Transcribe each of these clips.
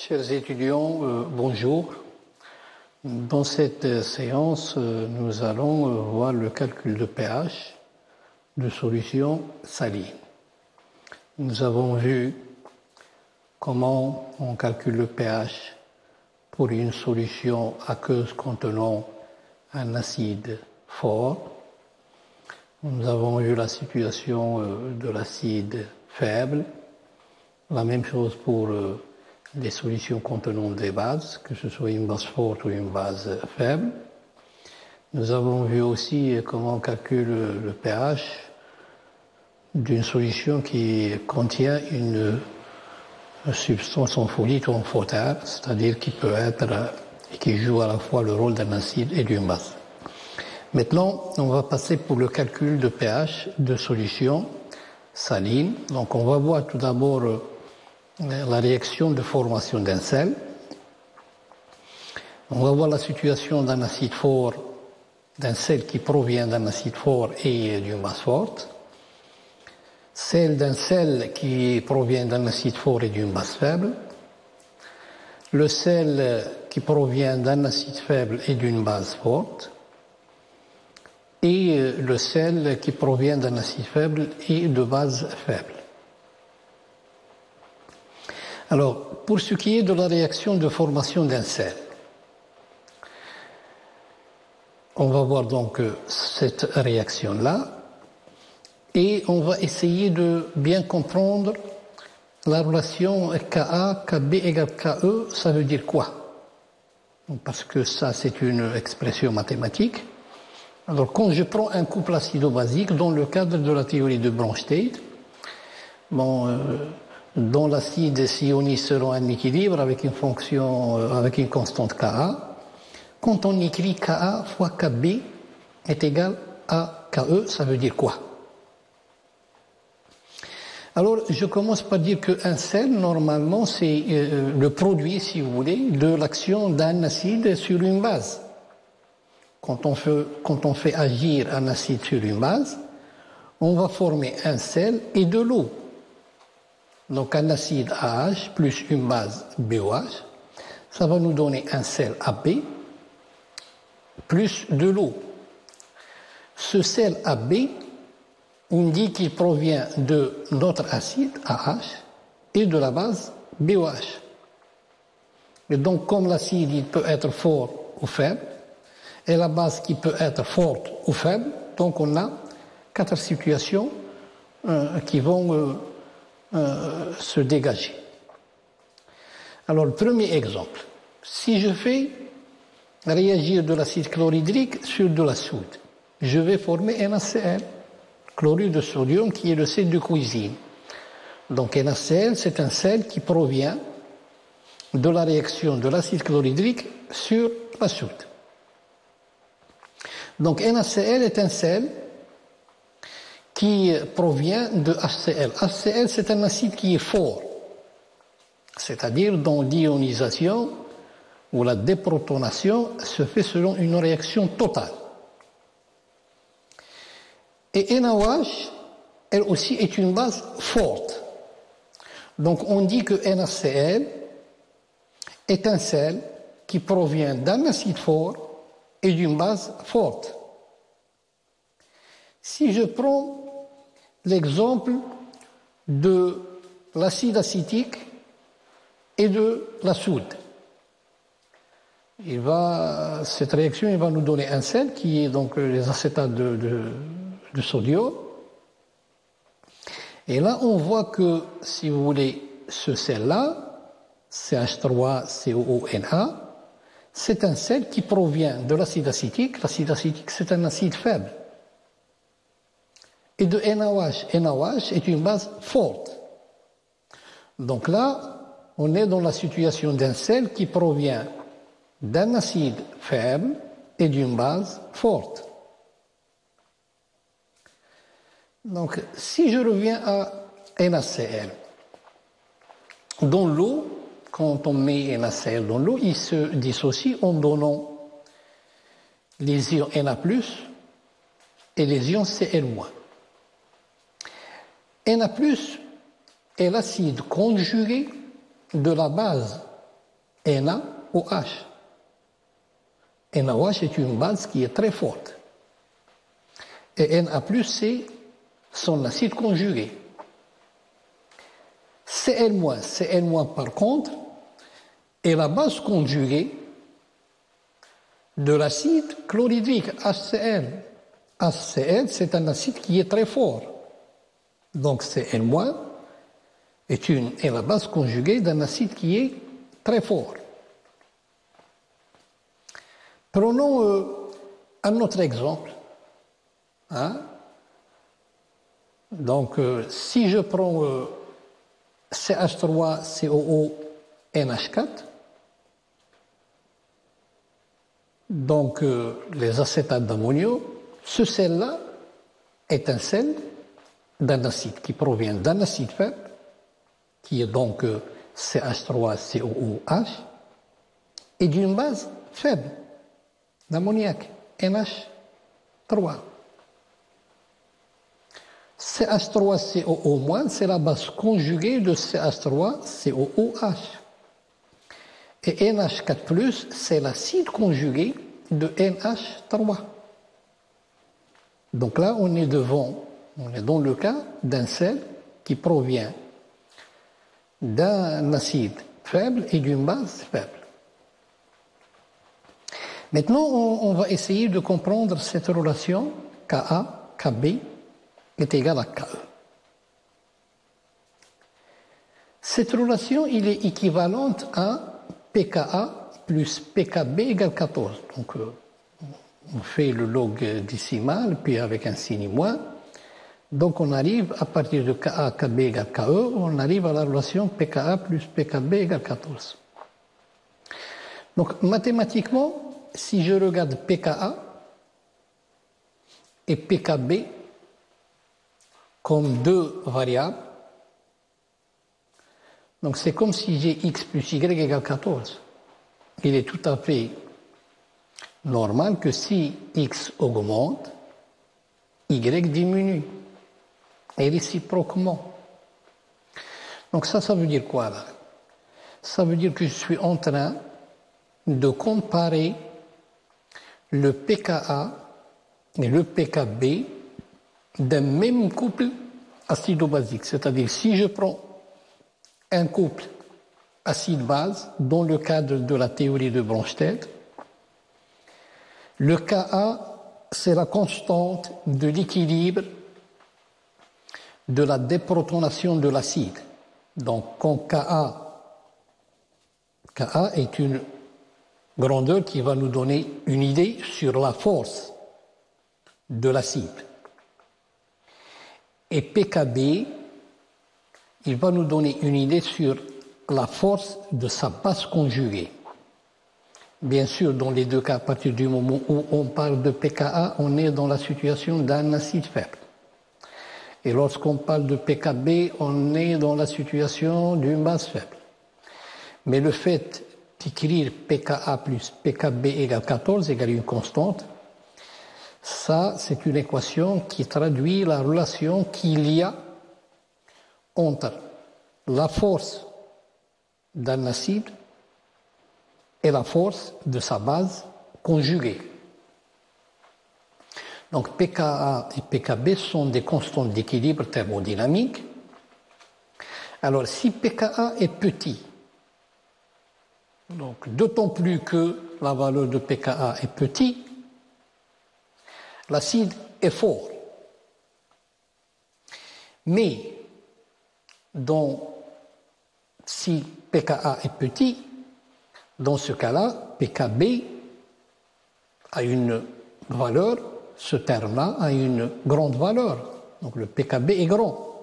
Chers étudiants, bonjour. Dans cette séance, nous allons voir le calcul de pH de solutions salines. Nous avons vu comment on calcule le pH pour une solution aqueuse contenant un acide fort. Nous avons vu la situation de l'acide faible. La même chose pour des solutions contenant des bases, que ce soit une base forte ou une base faible. Nous avons vu aussi comment on calcule le pH d'une solution qui contient une substance en folite ou en photare, c'est-à-dire qui peut être et qui joue à la fois le rôle d'un acide et d'une base. Maintenant, on va passer pour le calcul de pH de solutions salines. Donc, on va voir tout d'abord la réaction de formation d'un sel. On va voir la situation d'un acide fort, d'un sel qui provient d'un acide fort et d'une base forte. Celle d'un sel qui provient d'un acide fort et d'une base faible. Le sel qui provient d'un acide faible et d'une base forte. Et le sel qui provient d'un acide faible et de base faible. Alors, pour ce qui est de la réaction de formation d'un sel, on va voir donc cette réaction-là et on va essayer de bien comprendre la relation Ka, Kb égale Ke, ça veut dire quoi? Parce que ça, c'est une expression mathématique. Alors, quand je prends un couple acido-basique dans le cadre de la théorie de Bronsted, dont l'acide s'ionise selon un équilibre avec une fonction, avec une constante Ka. Quand on écrit Ka fois Kb est égal à Ke, ça veut dire quoi? Alors, je commence par dire qu'un sel, normalement, c'est le produit, si vous voulez, de l'action d'un acide sur une base. Quand on fait agir un acide sur une base, on va former un sel et de l'eau. Donc un acide AH plus une base BOH, ça va nous donner un sel AB plus de l'eau. Ce sel AB, on dit qu'il provient de notre acide AH et de la base BOH. Et donc comme l'acide il peut être fort ou faible, et la base qui peut être forte ou faible, donc on a 4 situations qui vont se dégager. Alors, le premier exemple. Si je fais réagir de l'acide chlorhydrique sur de la soude, je vais former NaCl, chlorure de sodium, qui est le sel de cuisine. Donc, NaCl, c'est un sel qui provient de la réaction de l'acide chlorhydrique sur la soude. Donc, NaCl est un sel qui provient de HCl. HCl, c'est un acide qui est fort, c'est-à-dire dont l'ionisation ou la déprotonation se fait selon une réaction totale. Et NaOH, elle aussi, est une base forte. Donc on dit que NaCl est un sel qui provient d'un acide fort et d'une base forte. Si je prends l'exemple de l'acide acétique et de la soude, cette réaction va nous donner un sel qui est donc les acétates de sodium. Et là, on voit que, si vous voulez, ce sel-là, CH3COONA, c'est un sel qui provient de l'acide acétique. L'acide acétique, c'est un acide faible. Et de NaOH. NaOH est une base forte. Donc là, on est dans la situation d'un sel qui provient d'un acide faible et d'une base forte. Donc, si je reviens à NaCl, dans l'eau, quand on met NaCl dans l'eau, il se dissocie en donnant les ions Na+, et les ions Cl-. Na+ est l'acide conjugué de la base NaOH. NaOH est une base qui est très forte. Et Na+, c'est son acide conjugué. Cl-, par contre, est la base conjuguée de l'acide chlorhydrique, HCl. HCl, c'est un acide qui est très fort. Donc Cl- est la base conjuguée d'un acide qui est très fort. Prenons un autre exemple. Hein? Donc, si je prends CH3COO NH4, donc les acétates d'ammonium, ce sel-là est un sel d'un acide qui provient d'un acide faible, qui est donc CH3COOH, et d'une base faible d'ammoniac, NH3. CH3COO-, c'est la base conjuguée de CH3COOH. Et NH4+, c'est l'acide conjugué de NH3. Donc là, on est dans le cas d'un sel qui provient d'un acide faible et d'une base faible. Maintenant, on va essayer de comprendre cette relation Ka, Kb est égal à Ke. Cette relation, il est équivalente à pKa plus pKb égale 14. Donc, on fait le log décimal, puis avec un signe moins. Donc, on arrive, à partir de Ka, Kb égale Ke, on arrive à la relation pKa plus pKb égale 14. Donc, mathématiquement, si je regarde pKa et pKb comme deux variables, donc c'est comme si j'ai x plus y égale 14. Il est tout à fait normal que si x augmente, y diminue, et réciproquement. Donc ça veut dire quoi là? Ça veut dire que je suis en train de comparer le pKa et le pKb d'un même couple acido-basique. C'est-à-dire, si je prends un couple acide-base dans le cadre de la théorie de Bronsted, le Ka, c'est la constante de l'équilibre de la déprotonation de l'acide. Donc, quand Ka est une grandeur qui va nous donner une idée sur la force de l'acide. Et pKb, il va nous donner une idée sur la force de sa base conjuguée. Bien sûr, dans les deux cas, à partir du moment où on parle de pKa, on est dans la situation d'un acide faible. Et lorsqu'on parle de pKb, on est dans la situation d'une base faible. Mais le fait d'écrire pKa plus pKb égale 14 égale une constante, ça, c'est une équation qui traduit la relation qu'il y a entre la force d'un acide et la force de sa base conjuguée. Donc pKa et pKb sont des constantes d'équilibre thermodynamique. Alors si pKa est petit, donc d'autant plus que la valeur de pKa est petite, l'acide est fort. Mais si pKa est petit, dans ce cas-là, pKb a une valeur, ce terme-là a une grande valeur. Donc le pKb est grand.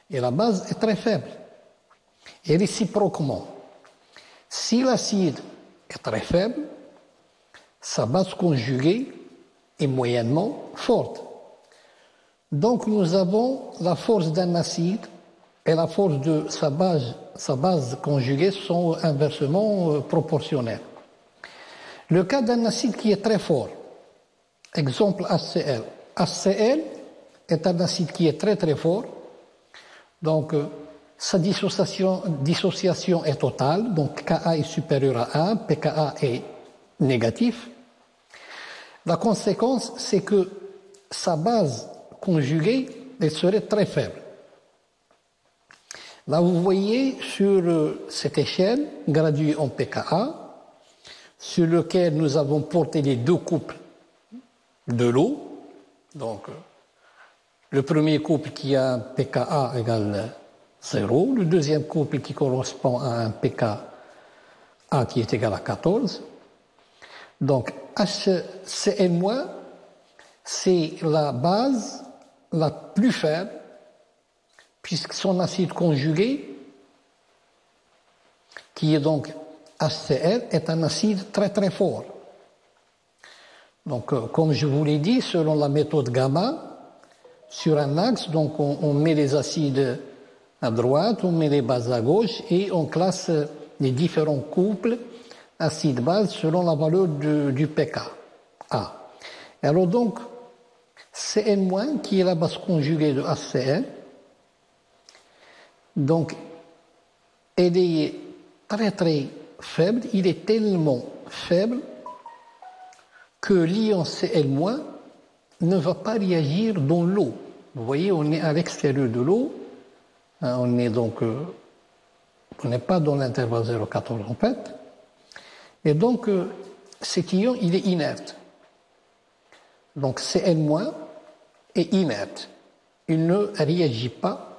Et la base est très faible. Et réciproquement, si l'acide est très faible, sa base conjuguée est moyennement forte. Donc nous avons la force d'un acide et la force de sa base conjuguée sont inversement proportionnelles. Le cas d'un acide qui est très fort, exemple HCl. HCl est un acide qui est très très fort, donc sa dissociation est totale, donc Ka est supérieur à 1, pKa est négatif. La conséquence, c'est que sa base conjuguée, elle serait très faible. Là, vous voyez sur cette échelle graduée en pKa, sur lequel nous avons porté les deux couples de l'eau. Donc, le premier couple qui a un pKa égale 0, le deuxième couple qui correspond à un pKa qui est égal à 14. Donc, HCl-, c'est la base la plus faible, puisque son acide conjugué, qui est donc HCl, est un acide très très fort. Donc, comme je vous l'ai dit, selon la méthode gamma, sur un axe, donc on met les acides à droite, on met les bases à gauche et on classe les différents couples acide-base selon la valeur du pKa. Alors donc, Cl-, qui est la base conjuguée de HCl, donc elle est très très faible, il est tellement faible que l'ion Cl- ne va pas réagir dans l'eau. Vous voyez, on est à l'extérieur de l'eau, on n'est pas dans l'intervalle 0,14 en fait, et donc cet ion, il est inerte. Donc Cl- est inerte, il ne réagit pas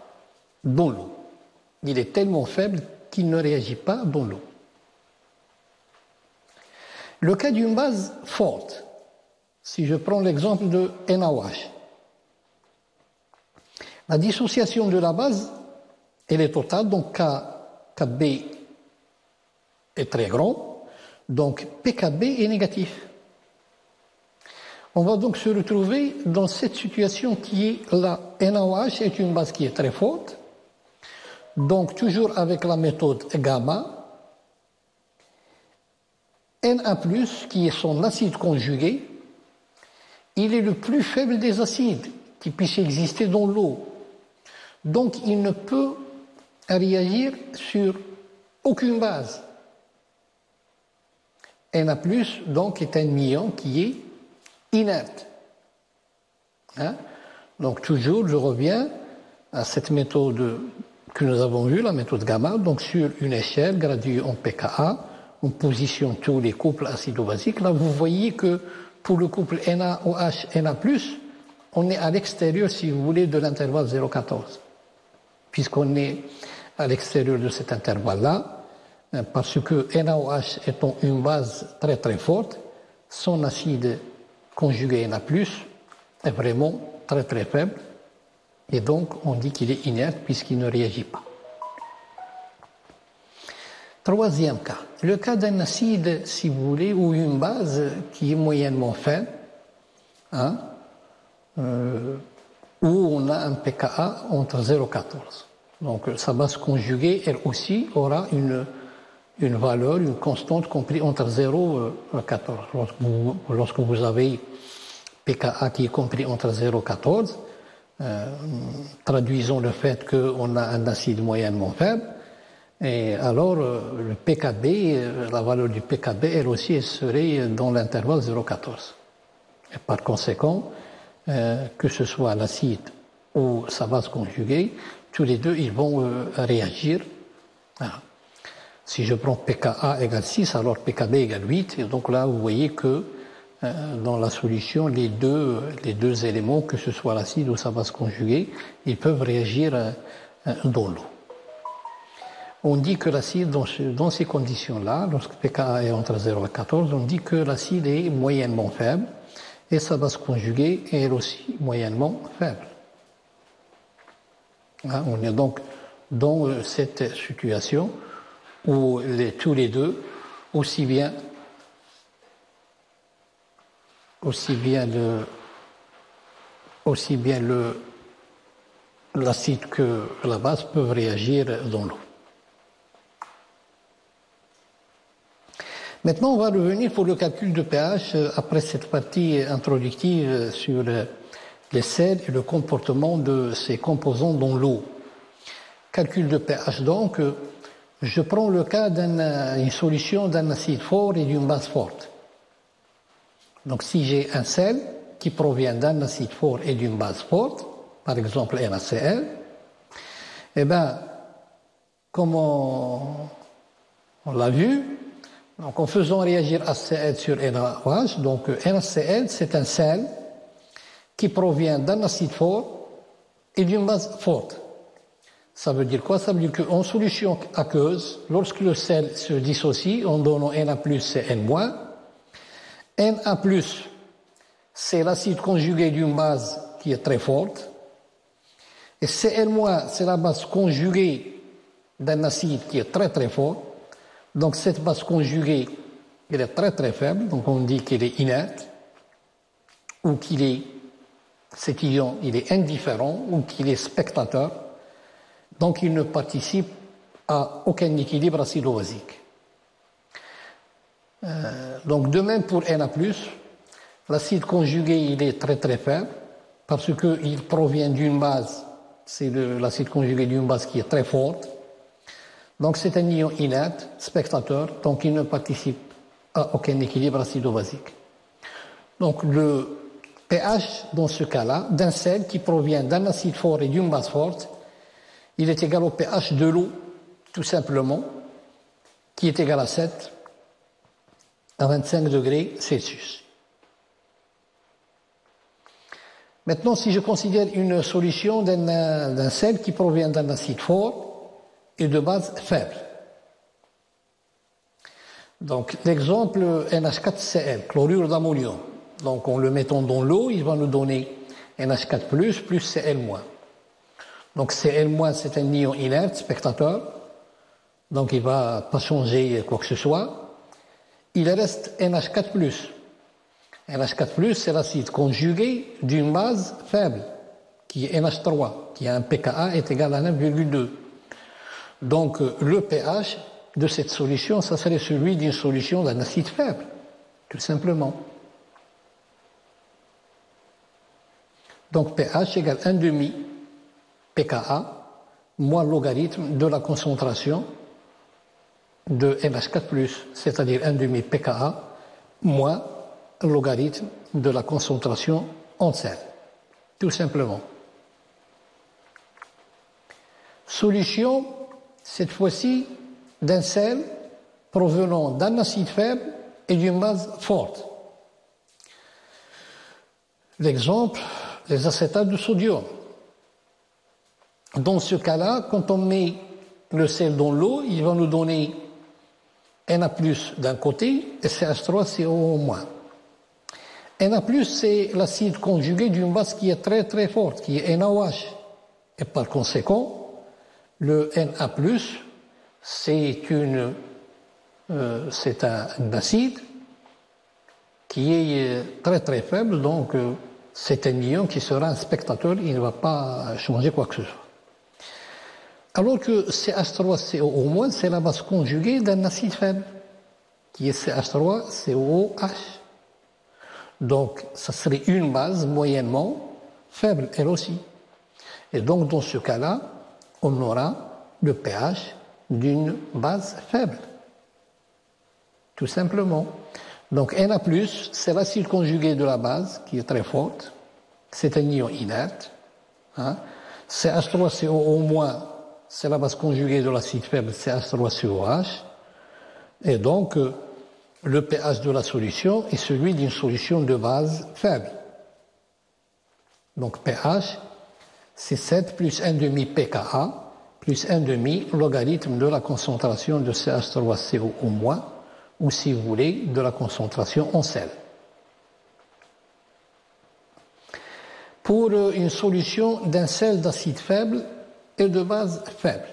dans l'eau. Il est tellement faible qu'il ne réagit pas dans l'eau. Le cas d'une base forte, si je prends l'exemple de NaOH, la dissociation de la base, elle est totale, donc Kb est très grand, donc pKb est négatif. On va donc se retrouver dans cette situation qui est la NaOH est une base qui est très forte, donc toujours avec la méthode gamma, Na+, qui est son acide conjugué, il est le plus faible des acides qui puissent exister dans l'eau. Donc il ne peut réagir sur aucune base. Na+, donc, est un ion qui est inerte. Donc toujours, je reviens à cette méthode que nous avons vue, la méthode gamma, donc sur une échelle graduée en pKa, on positionne tous les couples acido-basiques. Là, vous voyez que pour le couple NaOH, Na+, on est à l'extérieur, si vous voulez, de l'intervalle 0,14. Puisqu'on est à l'extérieur de cet intervalle-là, parce que NaOH étant une base très très forte, son acide conjugué Na+, est vraiment très très faible, et donc on dit qu'il est inerte puisqu'il ne réagit pas. Troisième cas, le cas d'un acide, si vous voulez, ou une base qui est moyennement faible, où on a un pKa entre 0,14. Donc sa base conjuguée, elle aussi, aura une valeur, une constante comprise entre 0 et 14. Lorsque vous avez pKa qui est compris entre 0 et 14, traduisons le fait qu'on a un acide moyennement faible, et alors le pKb, la valeur du pKb, elle aussi, elle serait dans l'intervalle 0,14. Et par conséquent, que ce soit l'acide ou sa base conjuguée, tous les deux, ils vont réagir. Voilà. Si je prends pKa égale 6, alors pKb égale 8, et donc là, vous voyez que dans la solution, les deux éléments, que ce soit l'acide ou sa base conjuguée, ils peuvent réagir dans l'eau. On dit que l'acide, dans ces conditions-là, lorsque pKa est entre 0 et 14, on dit que l'acide est moyennement faible et sa base conjuguée est elle aussi moyennement faible. On est donc dans cette situation où tous les deux, aussi bien l'acide que la base peuvent réagir dans l'eau. Maintenant, on va revenir pour le calcul de pH après cette partie introductive sur les sels et le comportement de ces composants dans l'eau. calcul de pH, donc, je prends le cas d'une solution d'un acide fort et d'une base forte. Donc, si j'ai un sel qui provient d'un acide fort et d'une base forte, par exemple NaCl, eh bien, comme on l'a vu, donc en faisant réagir HCl sur NaOH, donc NaCl, c'est un sel qui provient d'un acide fort et d'une base forte. Ça veut dire quoi? Ça veut dire qu'en solution aqueuse, lorsque le sel se dissocie en donnant Na+, c'est N-, Na+, c'est l'acide conjugué d'une base qui est très forte, et Cl-, c'est la base conjuguée d'un acide qui est très très fort. Donc cette base conjuguée, elle est très très faible, donc on dit qu'elle est inerte, ou cet ion, il est indifférent, ou qu'il est spectateur, donc il ne participe à aucun équilibre acido-basique. Donc de même pour Na+, l'acide conjugué, il est très très faible, parce qu'il provient d'une base, c'est l'acide conjugué d'une base qui est très forte. Donc c'est un ion inerte, spectateur, donc il ne participe à aucun équilibre acido-basique. Donc le pH, dans ce cas-là, d'un sel qui provient d'un acide fort et d'une base forte, il est égal au pH de l'eau, tout simplement, qui est égal à 7 à 25 degrés Celsius. Maintenant, si je considère une solution d'un sel qui provient d'un acide fort et de base faible. Donc, l'exemple NH4Cl, chlorure d'ammonium. Donc, en le mettant dans l'eau, il va nous donner NH4+, plus Cl-. Donc, Cl-, c'est un ion inerte, spectateur. Donc, il ne va pas changer quoi que ce soit. Il reste NH4+. NH4+, c'est l'acide conjugué d'une base faible, qui est NH3, qui a un pKa est égal à 9,2. Donc, le pH de cette solution, ça serait celui d'une solution d'un acide faible, tout simplement. Donc, pH égale 1,5 pKa moins logarithme de la concentration de NH4+, c'est-à-dire 1,5 pKa moins logarithme de la concentration en sel, tout simplement. Solution, cette fois-ci, d'un sel provenant d'un acide faible et d'une base forte. L'exemple, les acétates de sodium. Dans ce cas-là, quand on met le sel dans l'eau, il va nous donner Na+ d'un côté et CH3COO-. Na+, c'est l'acide conjugué d'une base qui est très très forte, qui est NaOH. Et par conséquent, le Na+, c'est un acide qui est très très faible, donc c'est un ion qui sera un spectateur, il ne va pas changer quoi que ce soit. Alors que CH3COO-, c'est la base conjuguée d'un acide faible, qui est CH3COOH. Donc, ça serait une base moyennement faible, elle aussi. Et donc, dans ce cas-là, on aura le pH d'une base faible. Tout simplement. Donc, Na+, c'est l'acide conjugué de la base, qui est très forte. C'est un ion inerte. Hein. CH3COO-, c'est la base conjuguée de l'acide faible, CH3COH. Et donc, le pH de la solution est celui d'une solution de base faible. Donc pH, c'est 7 plus 1,5 pKa plus 1,5 logarithme de la concentration de CH3COO-, ou si vous voulez, de la concentration en sel. Pour une solution d'un sel d'acide faible et de base faible.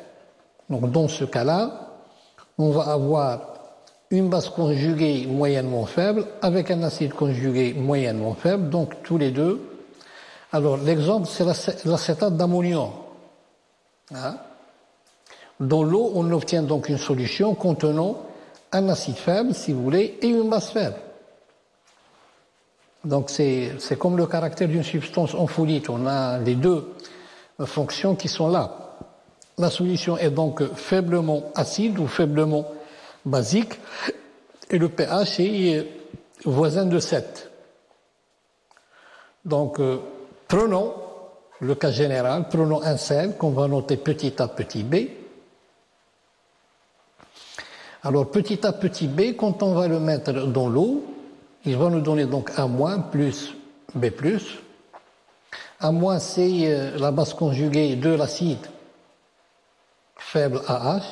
Donc dans ce cas-là, on va avoir une base conjuguée moyennement faible avec un acide conjugué moyennement faible, donc tous les deux. Alors l'exemple, c'est l'acétate d'ammonium. Hein? Dans l'eau, on obtient donc une solution contenant un acide faible, si vous voulez, et une base faible. Donc c'est comme le caractère d'une substance ampholyte, on a les deux fonctions qui sont là. La solution est donc faiblement acide ou faiblement basique et le pH est voisin de 7. Donc, prenons le cas général, prenons un sel qu'on va noter petit a, petit b. Alors, petit a, petit b, quand on va le mettre dans l'eau, il va nous donner donc A- plus B+. A-, c'est la base conjuguée de l'acide faible AH.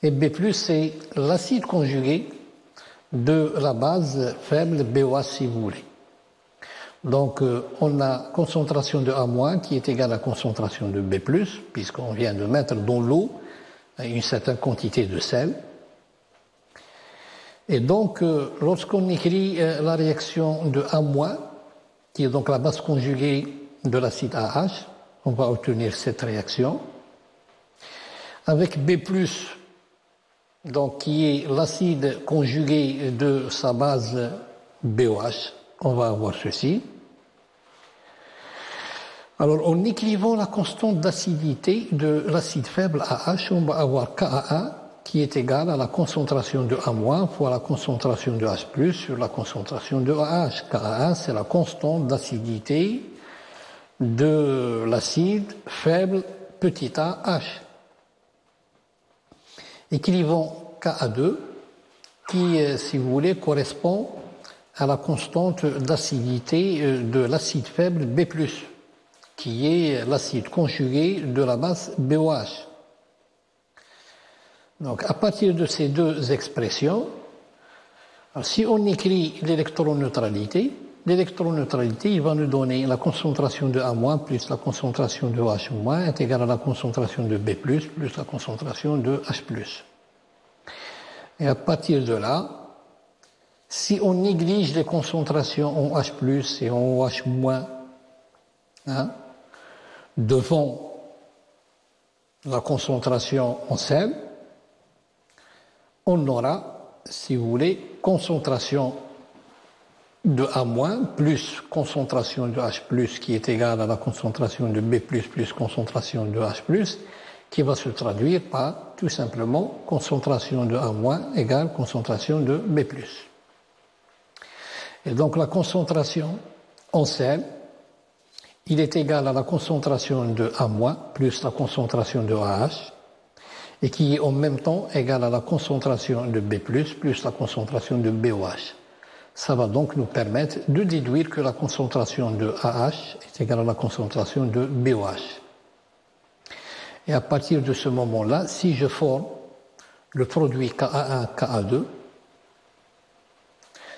Et B+, c'est l'acide conjugué de la base faible BOH, si vous voulez. Donc, on a concentration de A- qui est égale à concentration de B+, puisqu'on vient de mettre dans l'eau une certaine quantité de sel. Et donc, lorsqu'on écrit la réaction de A-, qui est donc la base conjuguée de l'acide AH, on va obtenir cette réaction. Avec B+, donc qui est l'acide conjugué de sa base BOH, on va avoir ceci. Alors, en écrivant la constante d'acidité de l'acide faible AH, on va avoir Ka qui est égal à la concentration de A- fois la concentration de H+ sur la concentration de AH. Ka, c'est la constante d'acidité de l'acide faible petit a H. Écrivons Ka2 qui, si vous voulez, correspond à la constante d'acidité de l'acide faible B+, qui est l'acide conjugué de la base BOH. Donc, à partir de ces deux expressions, si on écrit l'électroneutralité, il va nous donner la concentration de A- plus la concentration de H- est égale à la concentration de B+, plus la concentration de H+. Et à partir de là, si on néglige les concentrations en H+, et en OH-, devant la concentration en sel, on aura, si vous voulez, concentration de A- plus concentration de H+, qui est égale à la concentration de B+, plus concentration de H+, qui va se traduire par, tout simplement, concentration de A- égale concentration de B+. Et donc la concentration en sel, il est égal à la concentration de A- plus la concentration de AH, et qui est en même temps égal à la concentration de B+, plus la concentration de BOH. Ça va donc nous permettre de déduire que la concentration de AH est égale à la concentration de BOH. Et à partir de ce moment-là, si je forme le produit Ka1, Ka2,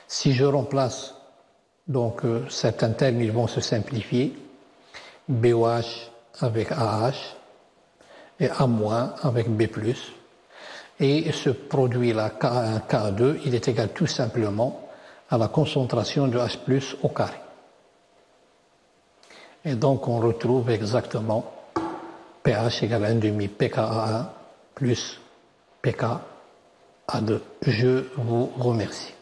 si je remplace, donc certains termes ils vont se simplifier, BOH avec AH, et A- avec B+. Et ce produit-là, Ka1, Ka2, il est égal tout simplement à la concentration de H+ au carré. Et donc on retrouve exactement pH égale 1,5 pKa1 plus pKa2. Je vous remercie.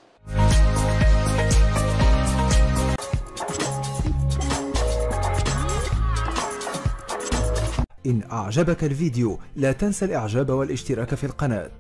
إن أعجبك الفيديو لا تنسى الإعجاب والاشتراك في القناة.